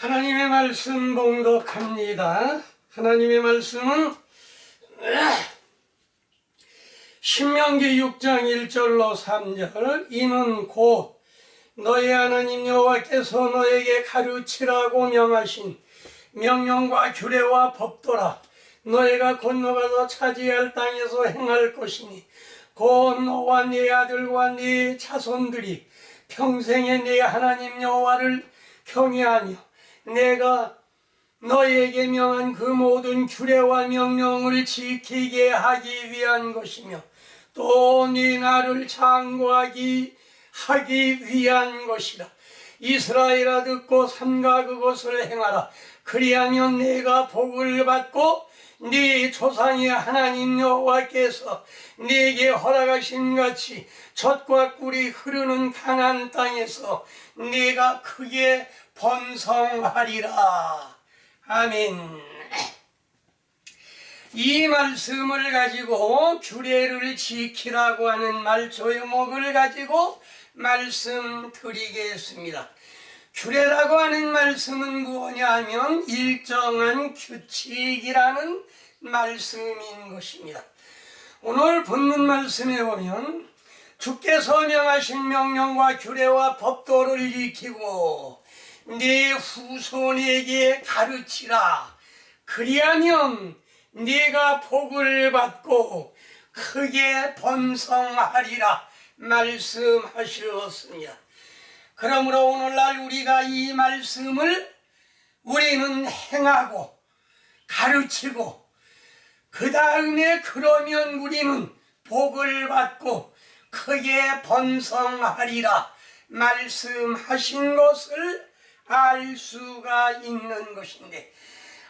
하나님의 말씀 봉독합니다. 하나님의 말씀은 신명기 6장 1절로 3절 이는 곧 너희 하나님 여호와께서 너에게 가르치라고 명하신 명령과 규례와 법도라. 너희가 건너가서 차지할 땅에서 행할 것이니 곧 너와 네 아들과 네 자손들이 평생에 네 하나님 여호와를 경외하며 내가 너희에게 명한 그 모든 규례와 명령을 지키게 하기 위한 것이며 또 네 나를 장구하기 위한 것이라. 이스라엘아 듣고 삼가 그것을 행하라. 그리하면 내가 복을 받고 네 조상의 하나님 여호와께서 네게 허락하신 같이 젖과 꿀이 흐르는 가나안 땅에서 네가 크게 번성하리라. 아멘. 이 말씀을 가지고 규례를 지키라고 하는 말조목을 가지고 말씀드리겠습니다. 규례라고 하는 말씀은 무엇이냐 하면 일정한 규칙이라는 말씀인 것입니다. 오늘 본문 말씀에 보면 주께서 명하신 명령과 규례와 법도를 지키고 네 후손에게 가르치라. 그리하면 네가 복을 받고 크게 번성하리라 말씀하셨습니다. 그러므로 오늘날 우리가 이 말씀을 우리는 행하고 가르치고 그 다음에 그러면 우리는 복을 받고 크게 번성하리라 말씀하신 것을 알 수가 있는 것인데,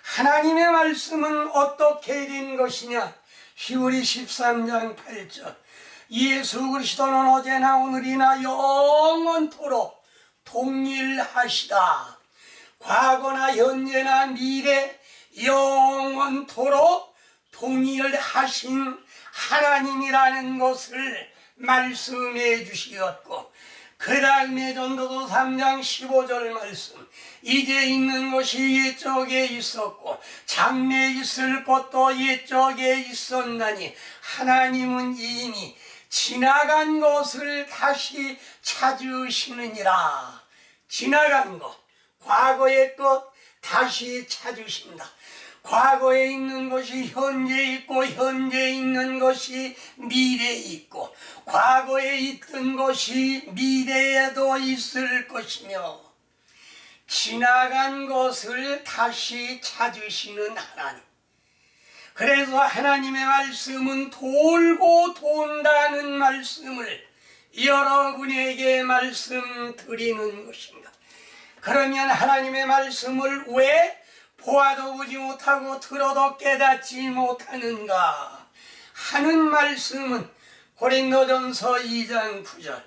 하나님의 말씀은 어떻게 된 것이냐? 히브리 13장 8절 예수 그리스도는 어제나 오늘이나 영원토록 동일하시다. 과거나 현재나 미래 영원토록 동일하신 하나님이라는 것을 말씀해 주시었고, 그 다음에 전도서 3장 15절 말씀 이제 있는 것이 옛적에 있었고 장래 있을 것도 옛적에 있었나니 하나님은 이미 지나간 것을 다시 찾으시느니라. 지나간 것, 과거의 것 다시 찾으신다. 과거에 있는 것이 현재에 있고 현재에 있는 것이 미래에 있고 과거에 있던 것이 미래에도 있을 것이며 지나간 것을 다시 찾으시는 하나님. 그래서 하나님의 말씀은 돌고 돈다는 말씀을 여러분에게 말씀드리는 것입니다. 그러면 하나님의 말씀을 왜 보아도 보지 못하고 들어도 깨닫지 못하는가 하는 말씀은 고린도전서 2장 9절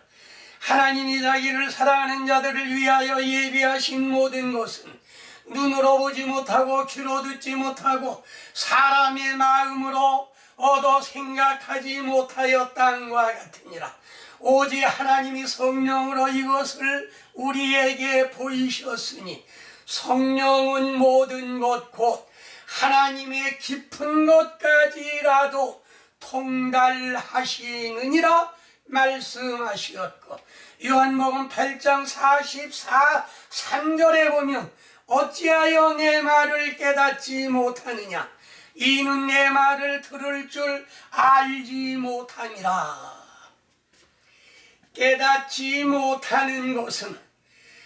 하나님이 자기를 사랑하는 자들을 위하여 예비하신 모든 것은 눈으로 보지 못하고 귀로 듣지 못하고 사람의 마음으로 얻어 생각하지 못하였단과 같으니라. 오직 하나님이 성령으로 이것을 우리에게 보이셨으니 성령은 모든 것 곧 하나님의 깊은 것까지라도 통달하시느니라 말씀하셨고, 요한복음 8장 3절에 보면 어찌하여 내 말을 깨닫지 못하느냐, 이는 내 말을 들을 줄 알지 못함이라. 깨닫지 못하는 것은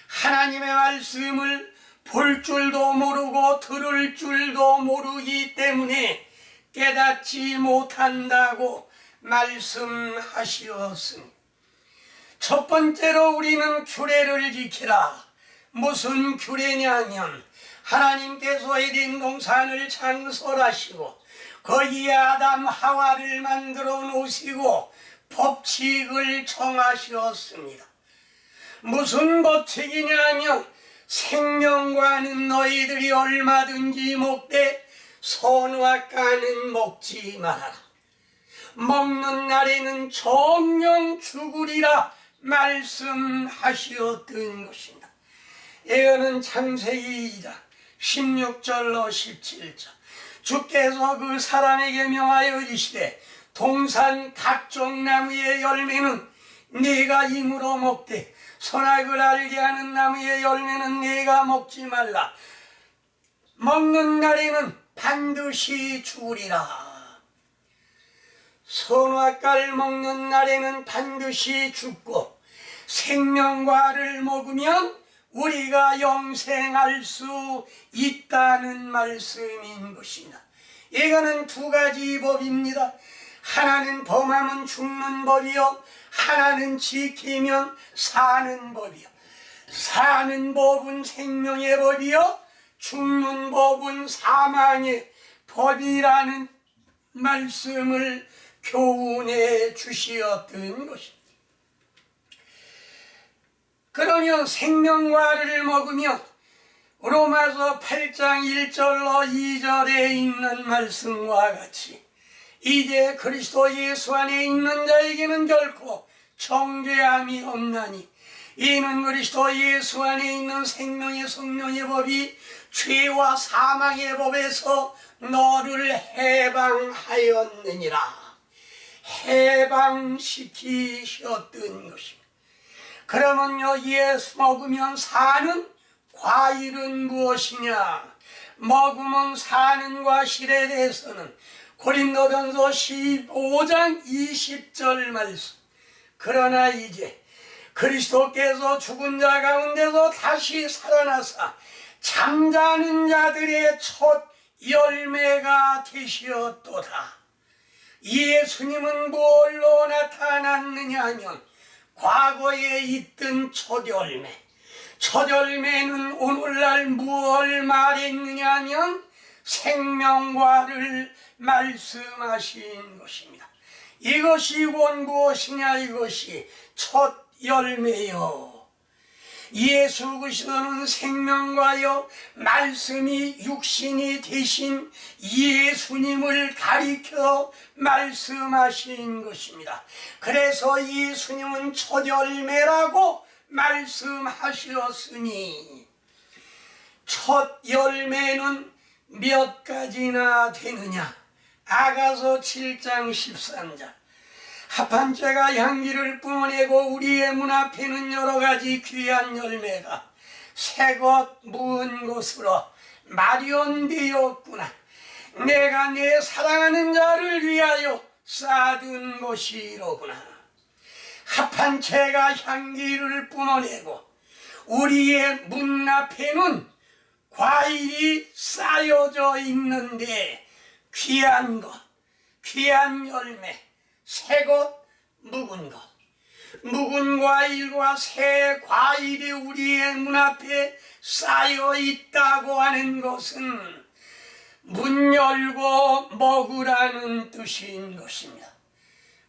하나님의 말씀을 볼 줄도 모르고 들을 줄도 모르기 때문에 깨닫지 못한다고 말씀하시었습니다. 첫 번째로 우리는 규례를 지키라. 무슨 규례냐면 하나님께서 에덴 동산을 창설하시고 거기에 아담 하와를 만들어 놓으시고 법칙을 정하셨습니다. 무슨 법칙이냐면 생명과는 너희들이 얼마든지 먹되 선악과는 먹지 말아라. 먹는 날에는 정령 죽으리라 말씀하셨던 것입니다. 이거는 창세기 2장 16절로 17절. 주께서 그 사람에게 명하여 이르시되 동산 각종 나무의 열매는 네가 임으로 먹되 선악을 알게 하는 나무의 열매는 네가 먹지 말라. 먹는 날에는 반드시 죽으리라. 선악과를 먹는 날에는 반드시 죽고 생명과를 먹으면 우리가 영생할 수 있다는 말씀인 것입니다. 이거는 두 가지 법입니다. 하나는 범하면 죽는 법이요, 하나는 지키면 사는 법이요. 사는 법은 생명의 법이요, 죽는 법은 사망의 법이라는 말씀을 교훈해 주시었던 것입니다. 그러면 생명과를 먹으면 로마서 8장 1절로 2절에 있는 말씀과 같이 이제 그리스도 예수 안에 있는 자에게는 결코 정죄함이 없나니 이는 그리스도 예수 안에 있는 생명의 성령의 법이 죄와 사망의 법에서 너를 해방하였느니라. 해방시키셨던 것입니다. 그러면요, 예수 먹으면 사는 과일은 무엇이냐? 먹으면 사는 과실에 대해서는 고린도전서 15장 20절 말씀. 그러나 이제 그리스도께서 죽은 자 가운데서 다시 살아나사 잠자는 자들의 첫 열매가 되시었도다. 예수님은 뭘로 나타났느냐 하면 과거에 있던 첫 열매. 첫 열매는 오늘날 무엇을 말했느냐 하면 생명과를 말씀하신 것입니다. 이것이 곧 무엇이냐? 이것이 첫 열매요. 예수 그리스도는 생명과요, 말씀이 육신이 되신 예수님을 가리켜 말씀하신 것입니다. 그래서 예수님은 첫 열매라고 말씀하셨으니 첫 열매는 몇 가지나 되느냐? 아가서 7장 13절. 합한 죄가 향기를 뿜어내고 우리의 문 앞에는 여러 가지 귀한 열매가 새것 묵은 곳으로 마련되었구나. 내가 내 사랑하는 자를 위하여 쌓아둔 곳이로구나. 합한 채가 향기를 뿜어내고 우리의 문 앞에는 과일이 쌓여져 있는데 귀한 것, 귀한 열매, 새것, 묵은 것. 묵은 과일과 새 과일이 우리의 문 앞에 쌓여 있다고 하는 것은 문 열고 먹으라는 뜻인 것입니다.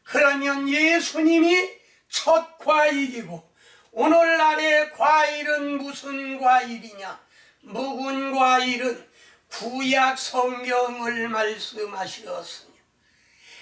그러면 예수님이 첫 과일이고 오늘날의 과일은 무슨 과일이냐? 묵은 과일은 구약 성경을 말씀하셨으며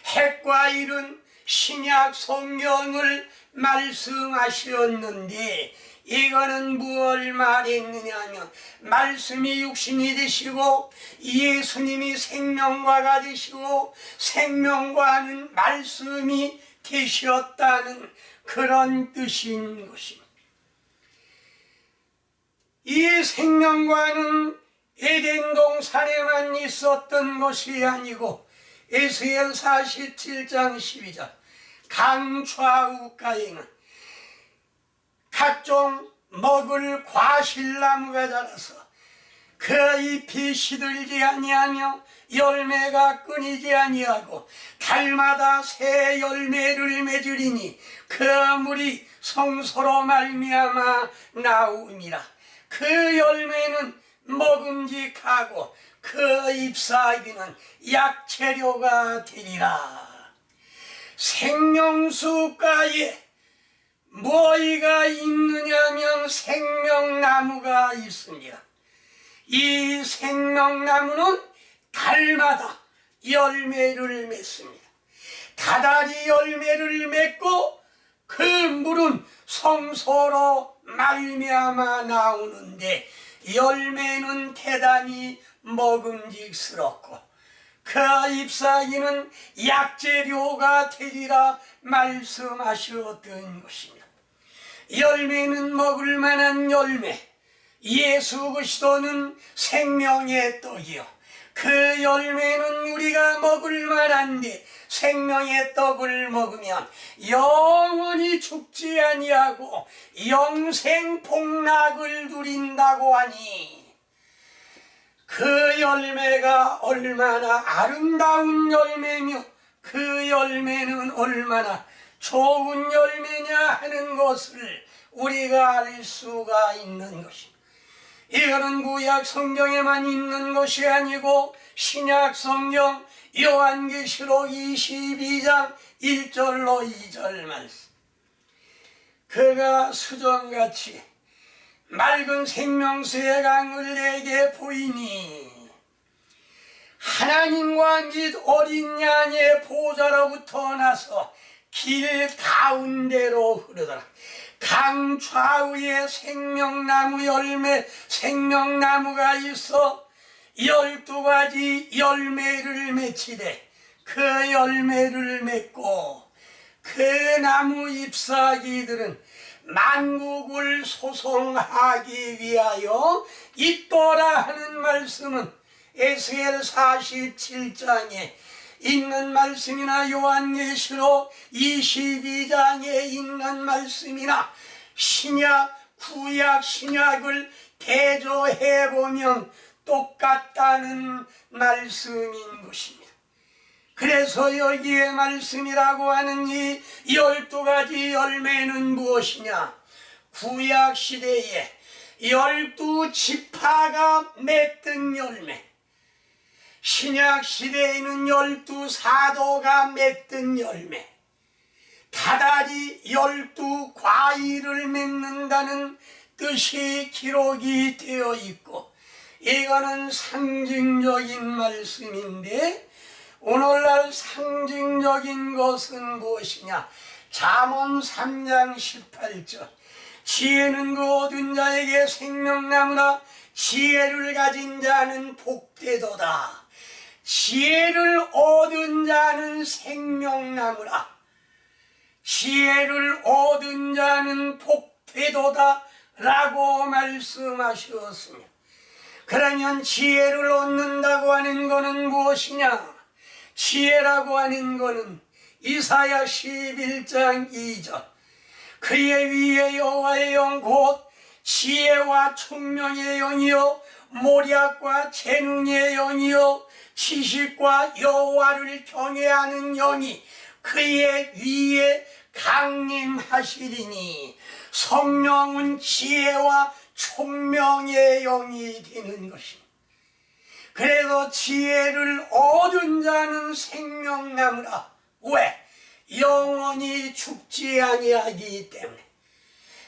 핵과일은 신약 성경을 말씀하셨는데 이거는 무엇을 말했느냐 하면 말씀이 육신이 되시고 예수님이 생명과가 되시고 생명과는 말씀이 되셨다는 그런 뜻인 것입니다. 이 생명과는 에덴 동산에만 있었던 것이 아니고 에스겔 47장 12절 강 좌우가에는 각종 먹을 과실나무가 자라서 그 잎이 시들지 아니하며 열매가 끊이지 아니하고 달마다 새 열매를 맺으리니 그 물이 성소로 말미암아 나오니라. 그 열매는 먹음직하고 그 잎사귀는 약재료가 되리라. 생명수가에 뭐가 있느냐면 생명나무가 있습니다. 이 생명나무는 달마다 열매를 맺습니다. 다달이 열매를 맺고 그 물은 성소로 말미암아 나오는데 열매는 대단히 먹음직스럽고 그 잎사귀는 약재료가 되리라 말씀하셨던 것입니다. 열매는 먹을 만한 열매, 예수 그리스도는 생명의 떡이요 그 열매는 우리가 먹을 만한데 생명의 떡을 먹으면 영원히 죽지 아니하고 영생 복락을 누린다고 하니 그 열매가 얼마나 아름다운 열매며 그 열매는 얼마나 좋은 열매냐 하는 것을 우리가 알 수가 있는 것입니다. 이거는 구약 성경에만 있는 것이 아니고 신약 성경 요한계시록 22장 1절로 2절 말씀. 그가 수정같이 맑은 생명수의 강을 내게 보이니 하나님과 및 어린 양의 보좌로부터 나서 길 가운데로 흐르더라. 강 좌우에 생명나무 열매 생명나무가 있어 12가지 열매를 맺히되 그 열매를 맺고 그 나무 잎사귀들은 만국을 소송하기 위하여 있도라 하는 말씀은 에스겔 47장에 있는 말씀이나 요한계시록 22장에 있는 말씀이나 신약, 구약, 신약을 대조해보면 똑같다는 말씀인 것입니다. 그래서 여기에 말씀이라고 하는 이 12가지 열매는 무엇이냐? 구약 시대에 12지파가 맺던 열매, 신약 시대에는 12사도가 맺던 열매, 다달이 12과일을 맺는다는 뜻이 기록이 되어 있고 이거는 상징적인 말씀인데 오늘날 상징적인 것은 무엇이냐? 잠언 3장 18절 지혜는 그 얻은 자에게 생명나무라 지혜를 가진 자는 복되도다. 지혜를 얻은 자는 생명나무라 지혜를 얻은 자는 복되도다 라고 말씀하셨습니다. 그러면 지혜를 얻는다고 하는 것은 무엇이냐? 지혜라고 하는 것은 이사야 11장 2절 그의 위에 여호와의 영 곧 지혜와 총명의 영이요 모략과 재능의 영이요 지식과 여호와를 경외하는 영이 그의 위에 강림하시리니 성령은 지혜와 총명의 영이 되는 것입니다. 그래서 지혜를 얻은 자는 생명나무라. 왜? 영원히 죽지 아니하기 때문에.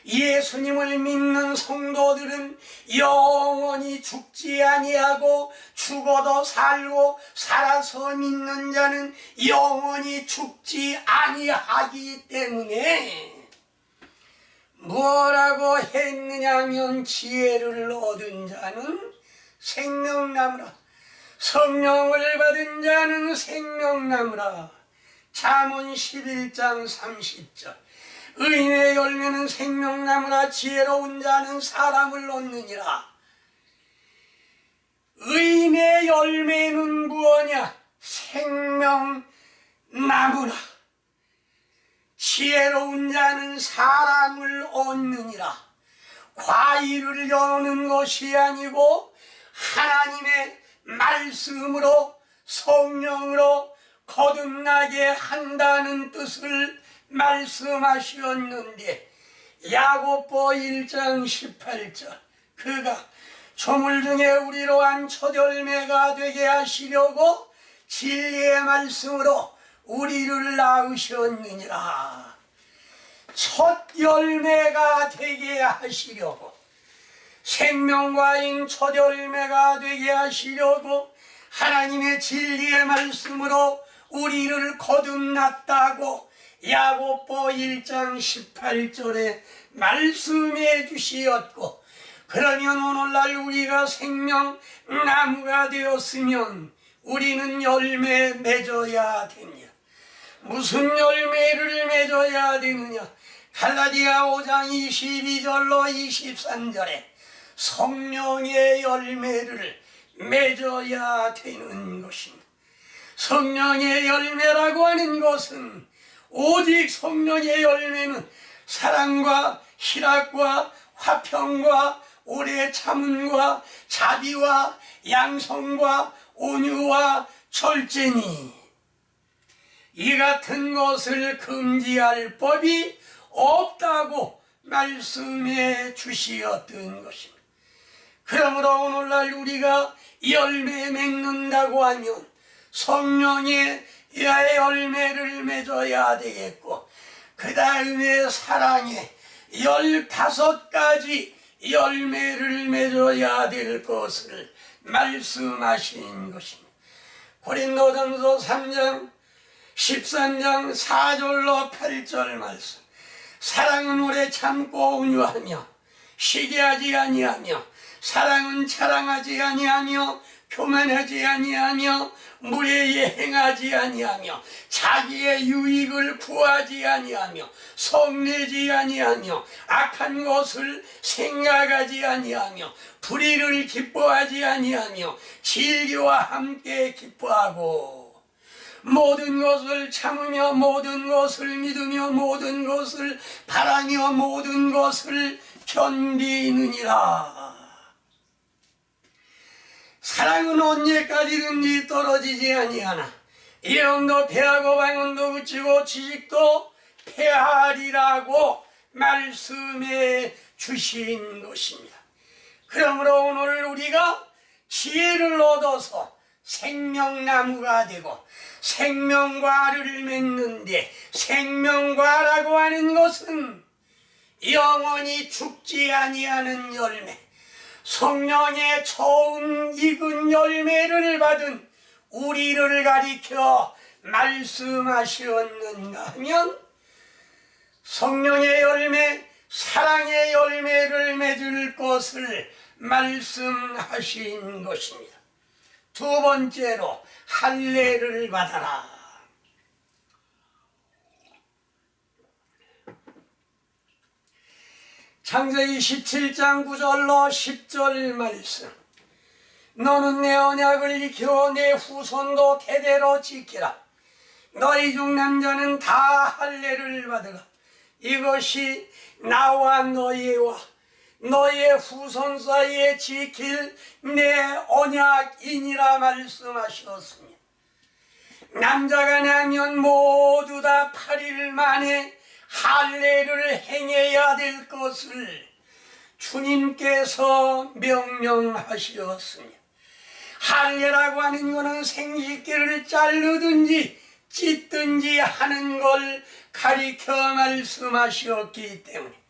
예수님을 믿는 성도들은 영원히 죽지 아니하고 죽어도 살고 살아서 믿는 자는 영원히 죽지 아니하기 때문에 뭐라고 했느냐면 지혜를 얻은 자는 생명나무라 성령을 받은 자는 생명나무라. 잠언 11장 30절 의인의 열매는 생명나무라 지혜로운 자는 사람을 얻느니라. 의인의 열매는 무엇이냐? 생명나무라. 지혜로운 자는 사람을 얻느니라. 과일을 여는 것이 아니고 하나님의 말씀으로 성령으로 거듭나게 한다는 뜻을 말씀하셨는데 야고보 1장 18절 그가 조물 중에 우리로 한 첫 열매가 되게 하시려고 진리의 말씀으로 우리를 낳으셨느니라. 첫 열매가 되게 하시려고 생명과인 첫 열매가 되게 하시려고 하나님의 진리의 말씀으로 우리를 거듭났다고 야고보 1장 18절에 말씀해 주시었고, 그러면 오늘날 우리가 생명나무가 되었으면 우리는 열매 맺어야 됩니다. 무슨 열매를 맺어야 되느냐? 갈라디아 5장 22절로 23절에 성령의 열매를 맺어야 되는 것입니다. 성령의 열매라고 하는 것은 오직 성령의 열매는 사랑과 희락과 화평과 오래 참음과 자비와 양성과 온유와 절제니, 이 같은 것을 금지할 법이 없다고 말씀해 주시었던 것입니다. 그러므로 오늘날 우리가 열매 맺는다고 하면 성령의 열매를 맺어야 되겠고, 그 다음에 사랑의 15가지 열매를 맺어야 될 것을 말씀하신 것입니다. 고린도전서 3장 13장 4절로 8절 말씀. 사랑은 오래 참고 온유하며 시기하지 아니하며, 사랑은 자랑하지 아니하며 교만하지 아니하며 무례에 행하지 아니하며 자기의 유익을 구하지 아니하며 성내지 아니하며 악한 것을 생각하지 아니하며 불의를 기뻐하지 아니하며 진리와 함께 기뻐하고, 모든 것을 참으며 모든 것을 믿으며 모든 것을 바라며 모든 것을 견디느니라. 사랑은 언제까지든지 떨어지지 아니하나 영도 패하고 방언도 그치고 지식도 패하리라고 말씀해 주신 것입니다. 그러므로 오늘 우리가 지혜를 얻어서 생명나무가 되고 생명과를 맺는데, 생명과라고 하는 것은 영원히 죽지 아니하는 열매, 성령의 처음 익은 열매를 받은 우리를 가리켜 말씀하셨는가 하면, 성령의 열매, 사랑의 열매를 맺을 것을 말씀하신 것입니다. 두 번째로 할례를 받아라. 창세기 17장 9절로 10절 말씀. 너는 내 언약을 지켜 내 후손도 대대로 지키라. 너희 중 남자는 다 할례를 받으라. 이것이 나와 너희와 너희의 후손 사이에 지킬 내 언약이니라 말씀하셨습니다. 남자가 나면 모두 다 8일 만에 할례를 행해야 될 것을 주님께서 명령하셨습니다. 할례라고 하는 것은 생식기를 자르든지 찢든지 하는 걸 가리켜 말씀하셨기 때문에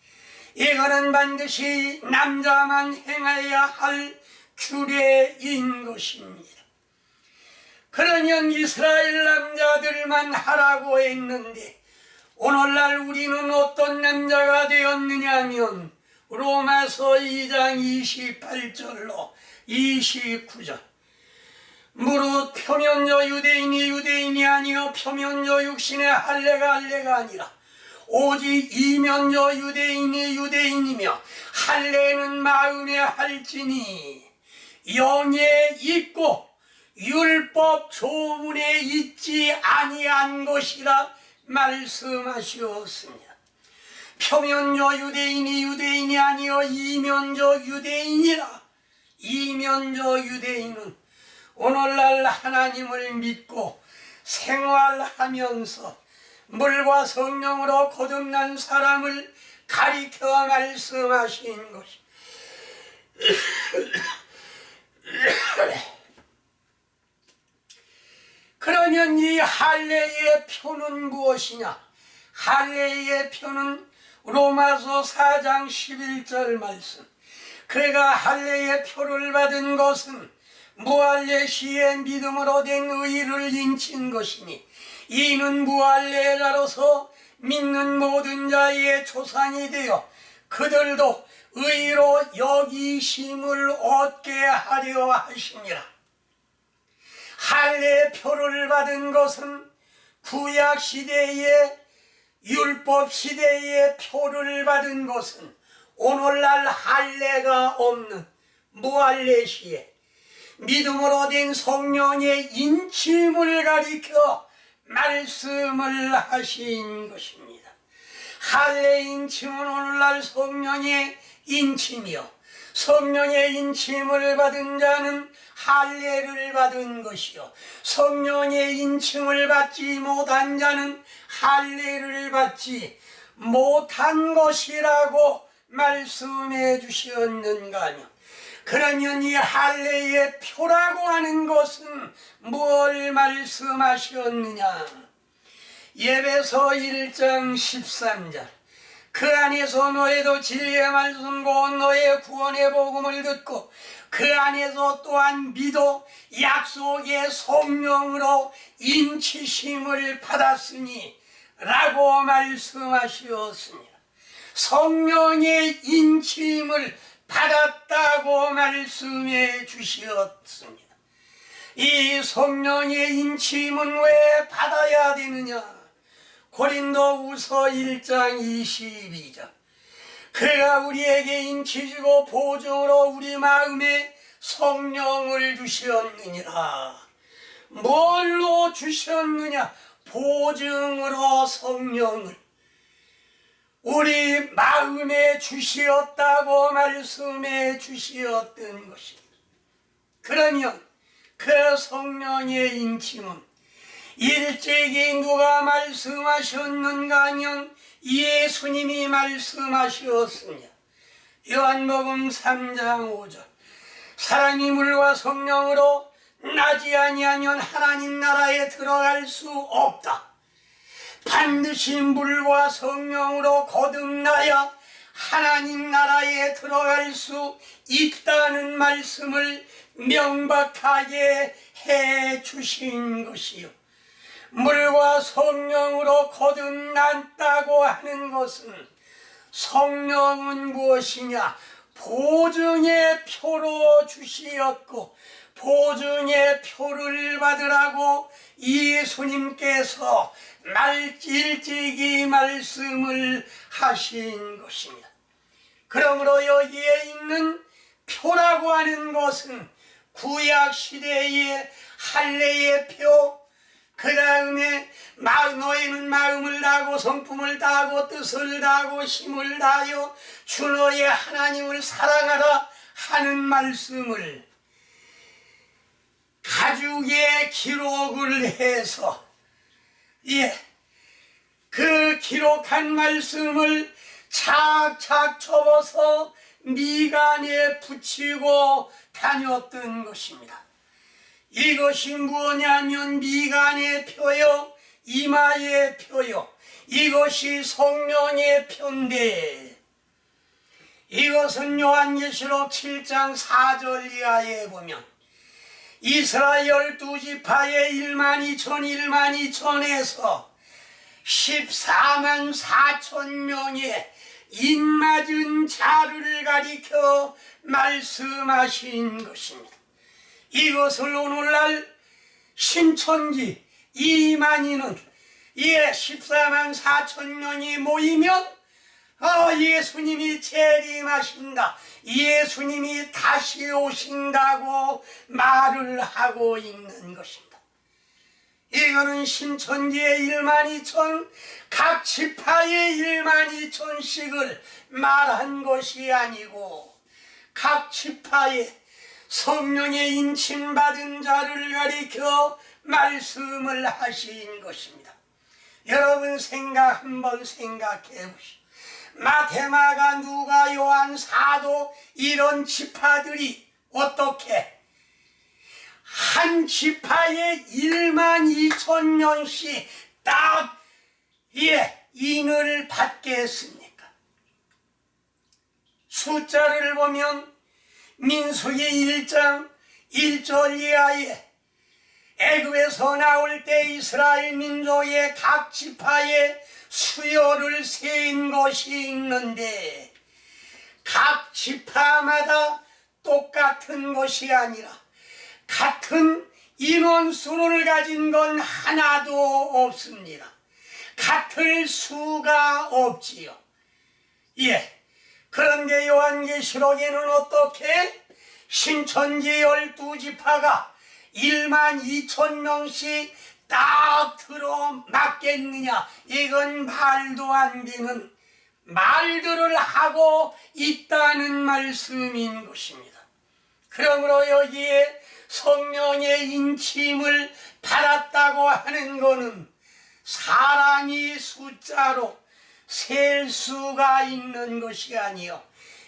이거는 반드시 남자만 행해야 할 규례인 것입니다. 그러면 이스라엘 남자들만 하라고 했는데 오늘날 우리는 어떤 남자가 되었느냐 하면 로마서 2장 28절로 29절. 무릇 표면적 유대인이 유대인이 아니요 표면적 육신의 할례가 할례가 아니라 오직 이면적 유대인이 유대인이며 할례는 마음에 할지니 영에 있고 율법 조문에 있지 아니한 것이라 말씀하셨습니다. 표면적 유대인이 유대인이 아니요 이면적 유대인이라. 이면적 유대인은 오늘날 하나님을 믿고 생활하면서 물과 성령으로 거듭난 사람을 가리켜 말씀하신 것이. 그러면 이 할례의 표는 무엇이냐? 할례의 표는 로마서 4장 11절 말씀. 그가 할례의 표를 받은 것은 무할례 시에 믿음으로 된 의를 인친 것이니 이는 무할례자로서 믿는 모든 자의 조상이 되어 그들도 의로 여기심을 얻게 하려 하심이라. 할례표를 받은 것은 구약시대에 율법시대에 표를 받은 것은 오늘날 할례가 없는 무할례 시에 믿음으로 된 성령의 인침을 가리켜 말씀을 하신 것입니다. 할례 인침은 오늘날 성령의 인침이요, 성령의 인침을 받은 자는 할례를 받은 것이요, 성령의 인침을 받지 못한 자는 할례를 받지 못한 것이라고 말씀해 주셨는가요? 그러면 이 할례의 표라고 하는 것은 뭘 말씀하셨느냐? 에베소 1장 13절, 그 안에서 너희도 진리의 말씀 곧 너의 구원의 복음을 듣고 그 안에서 또한 믿어 약속의 성령으로 인치심을 받았으니 라고 말씀하셨습니다. 성령의 인침을 받았다고 말씀해 주셨습니다. 이 성령의 인침은 왜 받아야 되느냐? 고린도후서 1장 22절, 그가 우리에게 인치시고 보증으로 우리 마음에 성령을 주셨느니라. 뭘로 주셨느냐? 보증으로 성령을 우리 마음에 주시었다고 말씀해 주시었던 것입니다. 그러면 그 성령의 인침은 일찍이 누가 말씀하셨는가 하면 예수님이 말씀하셨습니다. 요한복음 3장 5절, 사람이 물과 성령으로 나지 아니하면 하나님 나라에 들어갈 수 없다. 반드시 물과 성령으로 거듭나야 하나님 나라에 들어갈 수 있다는 말씀을 명백하게 해 주신 것이요, 물과 성령으로 거듭났다고 하는 것은 성령은 무엇이냐? 보증의 표로 주시었고 보증의 표를 받으라고 예수님께서 일찍이 말씀을 하신 것입니다. 그러므로 여기에 있는 표라고 하는 것은 구약시대의 할례의 표, 그 다음에 너희는 마음을 다하고 성품을 다하고 뜻을 다하고 힘을 다하여 주 너의 하나님을 사랑하라 하는 말씀을 가죽에 기록을 해서 그 기록한 말씀을 착착 접어서 미간에 붙이고 다녔던 것입니다. 이것이 무엇냐면 미간의 표요, 이마의 표요, 이것이 성령의 표인데, 이것은 요한계시록 7장 4절 이하에 보면 이스라엘 12지파의 1만 2천에서 14만 4천 명의 인맞은 자를 가리켜 말씀하신 것입니다. 이것을 오늘날 신천지 이만희는 14만 4천 명이 모이면 예수님이 재림하신다, 예수님이 다시 오신다고 말을 하고 있는 것입니다. 이거는 신천지의 1만 2천, 각 지파의 1만 2천씩을 말한 것이 아니고 각 지파의 성령의 인침받은 자를 가리켜 말씀을 하신 것입니다. 여러분 한번 생각해 보시오. 마태마가 누가 요한 사도 이런 지파들이 어떻게 한 지파에 1만 2천 명씩 딱 인을 받겠습니까? 숫자를 보면 민수기 1장 1절 이하에 애굽에서 나올 때 이스라엘 민족의 각 지파의 수요를 세인 것이 있는데 각 지파마다 똑같은 것이 아니라 같은 인원수를 가진 건 하나도 없습니다. 같을 수가 없지요. 예. 그런데 요한계시록에는 어떻게 신천지 12지파가 12,000명씩 딱 들어맞겠느냐? 이건 말도 안 되는 말들을 하고 있다는 말씀인 것입니다. 그러므로 여기에 성령의 인침을 받았다고 하는 것은 사람이 숫자로 셀 수가 있는 것이 아니요,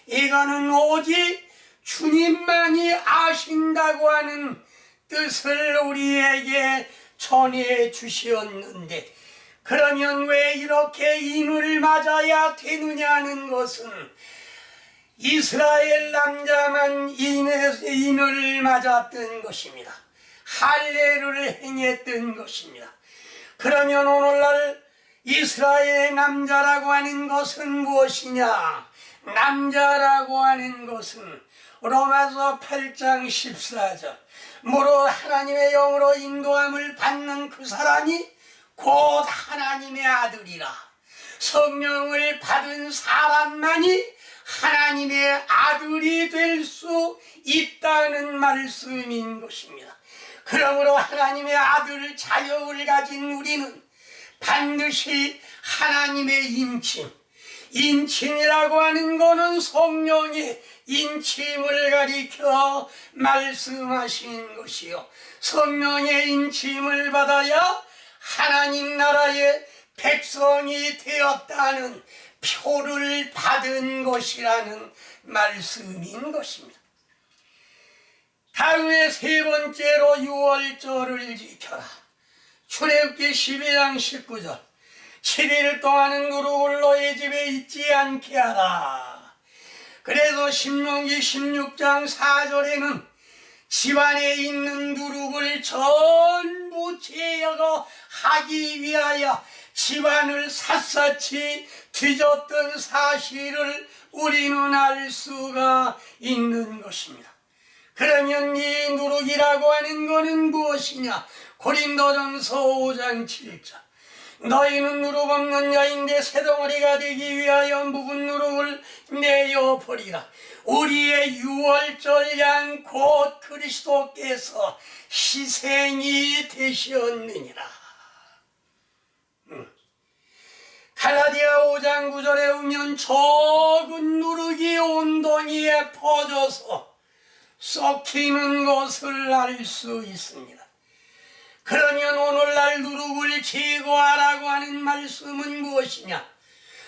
이거는 오직 주님만이 아신다고 하는 뜻을 우리에게 전해 주시었는데, 그러면 왜 이렇게 인을 맞아야 되느냐는 것은 이스라엘 남자만 인을 맞았던 것입니다. 할례를 행했던 것입니다. 그러면 오늘날 이스라엘 남자라고 하는 것은 무엇이냐? 남자라고 하는 것은 로마서 8장 14절 무릇 하나님의 영으로 인도함을 받는 그 사람이 곧 하나님의 아들이라. 성령을 받은 사람만이 하나님의 아들이 될 수 있다는 말씀인 것입니다. 그러므로 하나님의 아들 자격을 가진 우리는 반드시 하나님의 인침이라고 하는 것은 성령의 인침을 가리켜 말씀하신 것이요, 성령의 인침을 받아야 하나님 나라의 백성이 되었다는 표를 받은 것이라는 말씀인 것입니다. 다음에 세 번째로 유월절을 지켜라. 출애굽기 12장 19절 7일 동안은 누룩을 너의 집에 있지 않게 하라. 그래서 신명기 16장 4절에는 집안에 있는 누룩을 전부 제거하기 위하여 집안을 샅샅이 뒤졌던 사실을 우리는 알 수가 있는 것입니다. 그러면 이 누룩이라고 하는 것은 무엇이냐? 고린도전서 5장 7절 너희는 누룩 없는 자인데 새덩어리가 되기 위하여 묵은 누룩을 내어버리라. 우리의 유월절 양 곧 그리스도께서 희생이 되셨느니라. 갈라디아 5장 9절에 보면 적은 누룩이 온동이에 퍼져서 썩히는 것을 알 수 있습니다. 그러면 오늘날 누룩을 제거하라고 하는 말씀은 무엇이냐?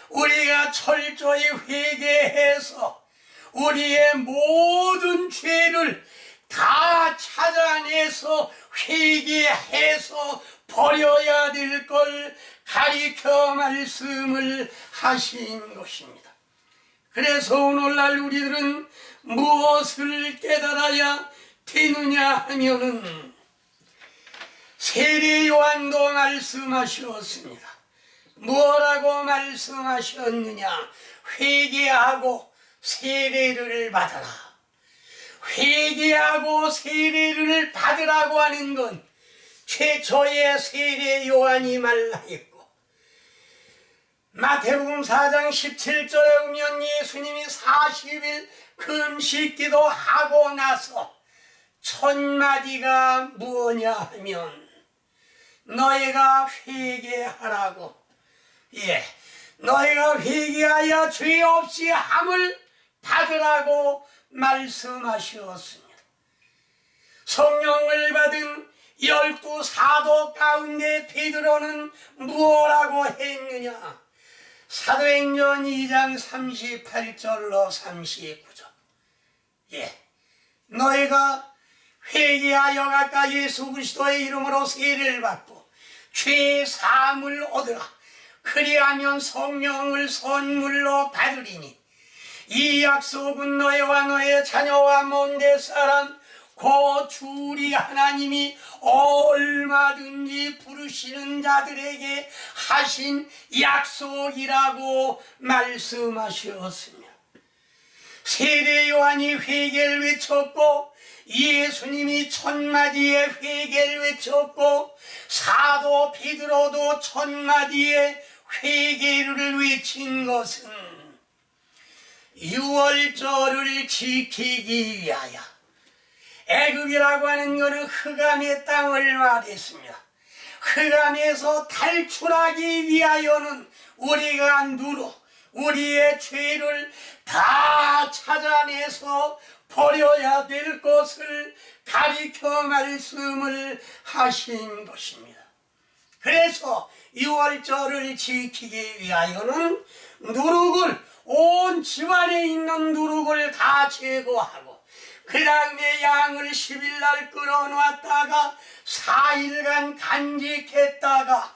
우리가 철저히 회개해서 우리의 모든 죄를 다 찾아내서 회개해서 버려야 될 걸 가리켜 말씀을 하신 것입니다. 그래서 오늘날 우리들은 무엇을 깨달아야 되느냐 하면은 세례 요한도 말씀하셨습니다. 뭐라고 말씀하셨느냐? 회개하고 세례를 받아라. 회개하고 세례를 받으라고 하는 건 최초의 세례 요한이 말하였고, 마태복음 4장 17절에 보면 예수님이 40일 금식 기도하고 나서 첫 마디가 무엇냐 하면 너희가 회개하라고, 너희가 회개하여 죄 없이 함을 받으라고 말씀하셨습니다. 성령을 받은 12 사도 가운데 베드로는 무엇라고 했느냐? 사도행전 2장 38절로 39절 너희가 회개하여 각각 예수 그리스도의 이름으로 세례를 받고 죄 사함을 얻으라. 그리하면 성령을 선물로 받으리니 이 약속은 너희와 너의 자녀와 먼 데 사람 그 주리 하나님이 얼마든지 부르시는 자들에게 하신 약속이라고 말씀하셨으며, 세례 요한이 회개를 외쳤고 예수님이 천마디의 회개를 외쳤고 사도 베드로도 천마디의 회개를 외친 것은 유월절을 지키기 위하여, 애굽이라고 하는 것은 흑암의 땅을 말했습니다. 흑암에서 탈출하기 위하여는 우리가 우리의 죄를 다 찾아내서 버려야 될 것을 가리켜 말씀을 하신 것입니다. 그래서 유월절을 지키기 위하여는 온 집안에 있는 누룩을 다 제거하고 그 다음에 양을 10일날 끌어놨다가 4일간 간직했다가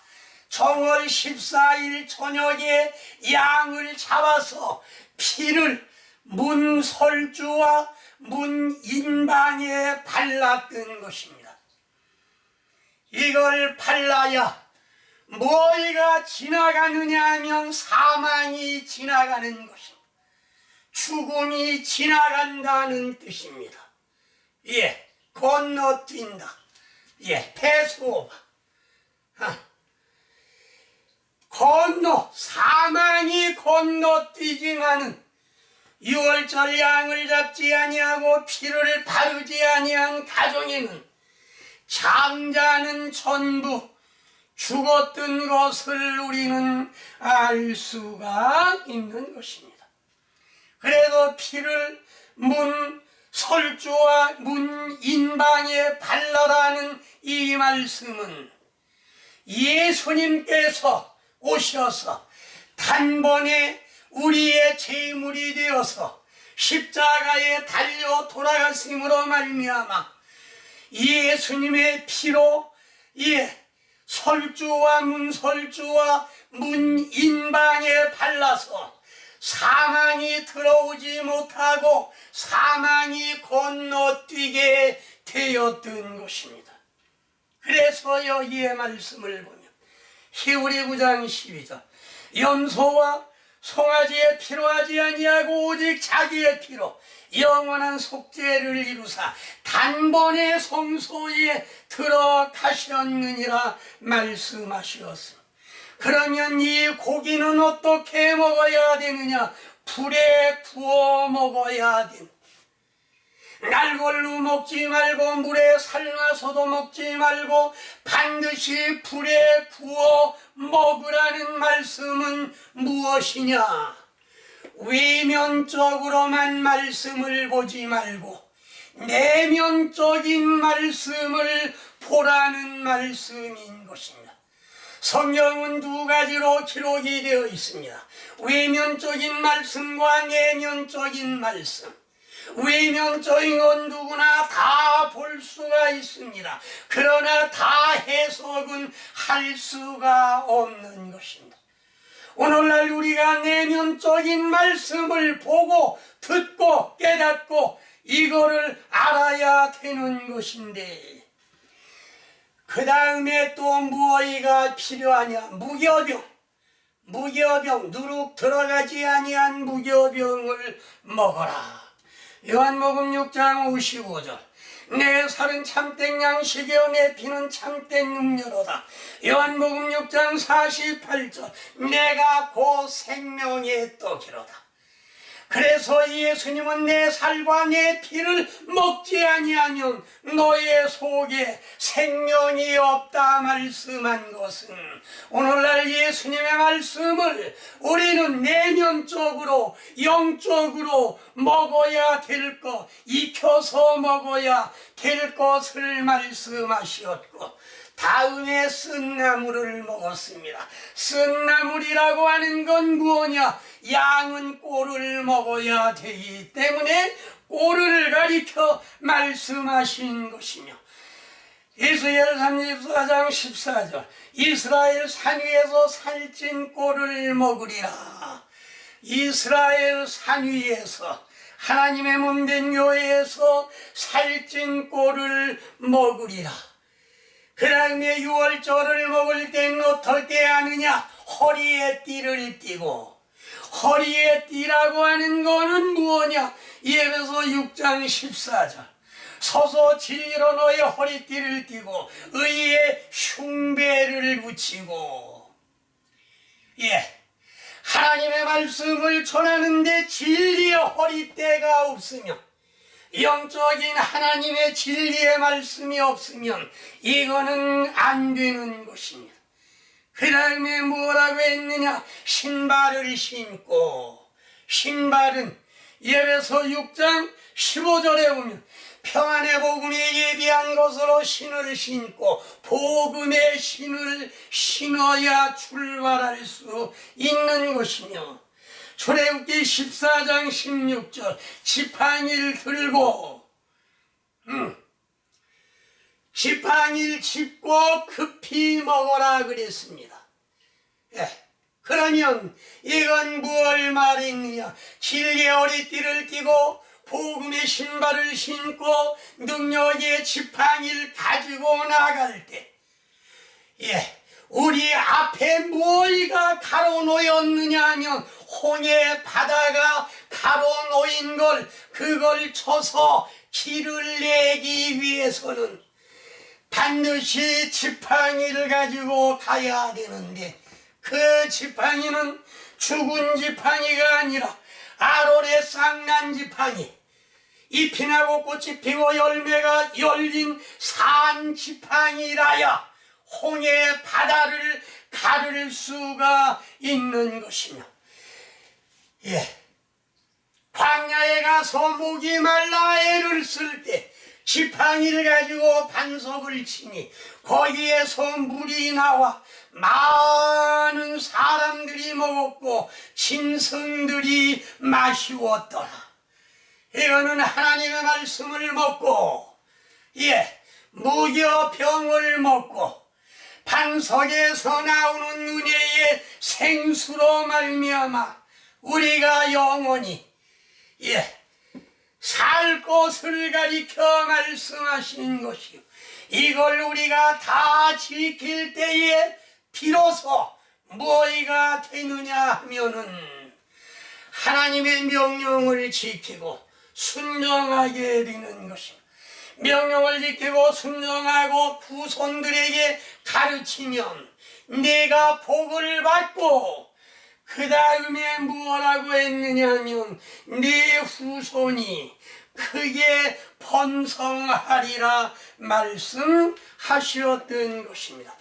정월 14일 저녁에 양을 잡아서 피를 문설주와 문인방에 발랐던 것입니다. 이걸 발라야 뭐가 지나가느냐 하면 사망이 지나가는 것입니다. 죽음이 지나간다는 뜻입니다. 예, 건너뛴다. 예, 패스오버. 사망이 건너뛰지만은 유월절 양을 잡지 아니하고 피를 바르지 아니한 가정에는 장자는 전부 죽었던 것을 우리는 알 수가 있는 것입니다. 그래도 피를 문설주와 문인방에 발라라는 이 말씀은 예수님께서 오셔서 단번에 우리의 제물이 되어서 십자가에 달려 돌아가심으로 말미암아 예수님의 피로 설주와 문설주와 문인방에 발라서 사망이 들어오지 못하고 사망이 건너뛰게 되었던 것입니다. 그래서 여기에 말씀을 보면 히브리 9장 12절 염소와 송아지의 피로 하지 아니하고 오직 자기의 피로 영원한 속죄를 이루사 단번에 성소에 들어가셨느니라 말씀하셨습니다. 그러면 이 고기는 어떻게 먹어야 되느냐? 불에 구워 먹어야 됩니다. 날걸로 먹지 말고 물에 삶아서도 먹지 말고 반드시 불에 구워 먹으라는 말씀은 무엇이냐? 외면적으로만 말씀을 보지 말고 내면적인 말씀을 보라는 말씀인 것입니다. 성경은 두 가지로 기록이 되어 있습니다. 외면적인 말씀과 내면적인 말씀. 외면적인 건 누구나 다 볼 수가 있습니다. 그러나 다 해석은 할 수가 없는 것입니다. 오늘날 우리가 내면적인 말씀을 보고 듣고 깨닫고 이거를 알아야 되는 것인데, 그 다음에 또 무엇이가 필요하냐? 무교병, 누룩 들어가지 아니한 무교병을 먹어라. 요한복음 6장 55절 내 살은 참된 양식이요 내 피는 참된 음료로다. 요한복음 6장 48절 내가 곧 생명의 떡이로다. 그래서 예수님은 내 살과 내 피를 먹지 아니하면 너의 속에 생명이 없다 말씀한 것은, 오늘날 예수님의 말씀을 우리는 내면적으로 영적으로 먹어야 될 것, 익혀서 먹어야 될 것을 말씀하셨고, 다음에 쓴나물을 먹었습니다. 쓴나물이라고 하는 건 무엇이냐? 양은 꼴을 먹어야 되기 때문에 꼴을 가리켜 말씀하신 것이며, 에스겔 34장 14절 이스라엘 산 위에서 살찐 꼴을 먹으리라. 이스라엘 산 위에서 하나님의 몸된 교회에서 살찐 꼴을 먹으리라. 그 다음에 유월절을 먹을 땐 어떻게 하느냐? 허리에 띠를 띠고, 허리에 띠라고 하는 거는 무엇이냐? 에베소 6장 14절. 서서 진리로 너의 허리띠를 띠고 의의 흉배를 붙이고. 하나님의 말씀을 전하는데 진리의 허리띠가 없으면, 영적인 하나님의 진리의 말씀이 없으면 이거는 안 되는 것입니다. 그 다음에 뭐라고 했느냐? 신발을 신고, 신발은 에베소 6장 15절에 보면 평안의 복음에 예비한 것으로 신을 신고 복음의 신을 신어야 출발할 수 있는 것이며, 출애굽기 14장 16절 지팡이를 들고 지팡이를 짚고 급히 먹어라 그랬습니다. 그러면 이건 무엇 말이냐? 진리의 허리띠를 띠고 복음의 신발을 신고 능력의 지팡이를 가지고 나갈 때, 우리 앞에 뭐가 가로놓였느냐 하면 홍해 바다가 가로놓인 걸, 그걸 쳐서 길을 내기 위해서는 반드시 지팡이를 가지고 가야 되는데, 그 지팡이는 죽은 지팡이가 아니라 아론의 쌍난 지팡이, 잎이 나고 꽃이 피고 열매가 열린 산 지팡이라야 홍해 바다를 가를 수가 있는 것이며, 광야에 가서 목이 말라 애를 쓸 때 지팡이를 가지고 반석을 치니 거기에서 물이 나와 많은 사람들이 먹었고 짐승들이 마시웠더라. 이거는 하나님의 말씀을 먹고, 무교병을 먹고 반석에서 나오는 은혜의 생수로 말미암아 우리가 영원히 살 것을 가리켜 말씀하신 것이요, 이걸 우리가 다 지킬 때에 비로소 뭐가 되느냐 하면은 하나님의 명령을 지키고 순종하게 되는 것입니다. 명령을 지키고 순종하고 후손들에게 가르치면 내가 복을 받고, 그 다음에 뭐라고 했느냐 하면 네 후손이 크게 번성하리라 말씀하셨던 것입니다.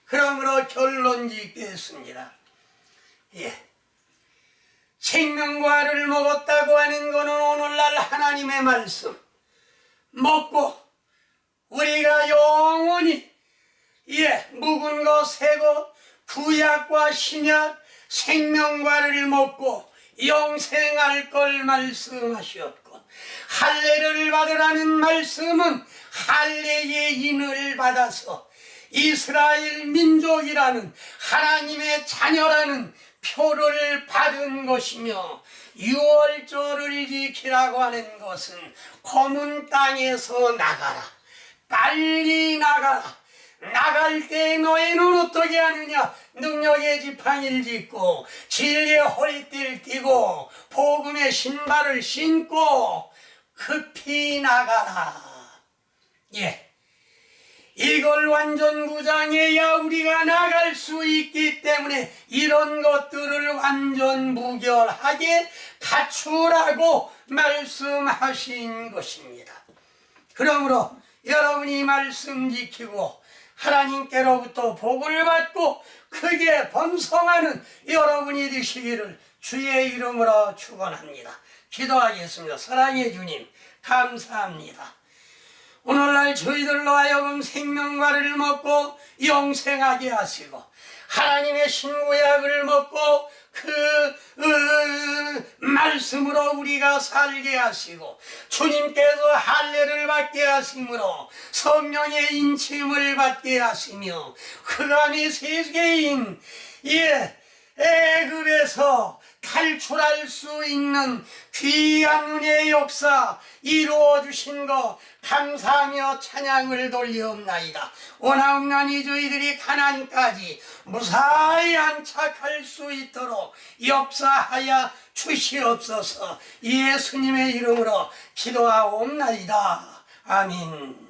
그러므로 결론 짓겠습니다. 생명과를 먹었다고 하는 것은 오늘날 하나님의 말씀 먹고 우리가 영원히 묵은 거 새고 구약과 신약 생명과를 먹고 영생할 걸 말씀하셨고, 할례를 받으라는 말씀은 할례의 인을 받아서 이스라엘 민족이라는 하나님의 자녀라는 표를 받은 것이며, 유월절을 지키라고 하는 것은 검은 땅에서 나가라, 빨리 나가라. 나갈 때 너희는 어떻게 하느냐? 능력의 지팡이를 짚고 진리의 허리띠를 띠고 복음의 신발을 신고 급히 나가라. 이걸 완전 무장해야 우리가 나갈 수 있기 때문에 이런 것들을 완전 무결하게 갖추라고 말씀하신 것입니다. 그러므로 여러분이 말씀 지키고 하나님께로부터 복을 받고 크게 번성하는 여러분이 되시기를 주의 이름으로 축원합니다. 기도하겠습니다. 사랑의 주님, 감사합니다. 오늘날 저희들로 하여금 생명과를 먹고 영생하게 하시고 하나님의 신구약을 먹고 그 말씀으로 우리가 살게 하시고 주님께서 할례를 받게 하심으로 성령의 인침을 받게 하시며 흑암의 세계인 애굽에서 탈출할 수 있는 귀한 은혜의 역사 이루어 주신 거 감사하며 찬양을 돌리옵나이다. 원하옵나니 저희들이 가나안까지 무사히 안착할 수 있도록 역사하여 주시옵소서. 예수님의 이름으로 기도하옵나이다. 아멘.